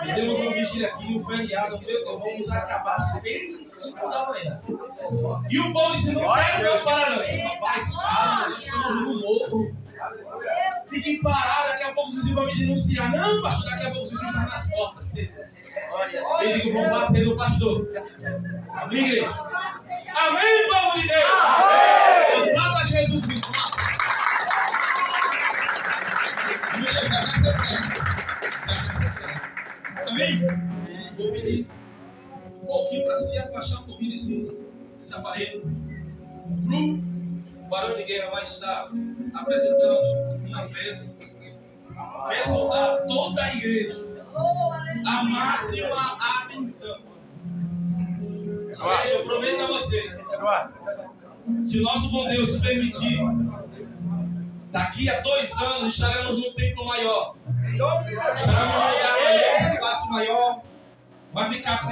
Fizemos uma vigília aqui, um feriado, vamos acabar às 6h05 da manhã. E o povo disse, não quero meu parar não. Rapaz, calma, nós estamos no morro. Tem que parar, daqui a pouco vocês vão me denunciar. Não, pastor, daqui a pouco vocês vão estar nas portas. Eu digo, vão bater no pastor. Amém, igreja? Amém, povo de Deus? Amém! Mata Jesus Cristo. Amém? Vou pedir um pouquinho para se afastar um pouquinho desse aparelho. O grupo Barão de Guerra vai estar apresentando uma peça. Peço a toda a igreja a máxima atenção. Igreja, eu prometo a vocês, se o nosso bom Deus permitir, daqui a 2 anos estaremos num templo maior. Estaremos num lugar maior, um espaço maior. Vai ficar com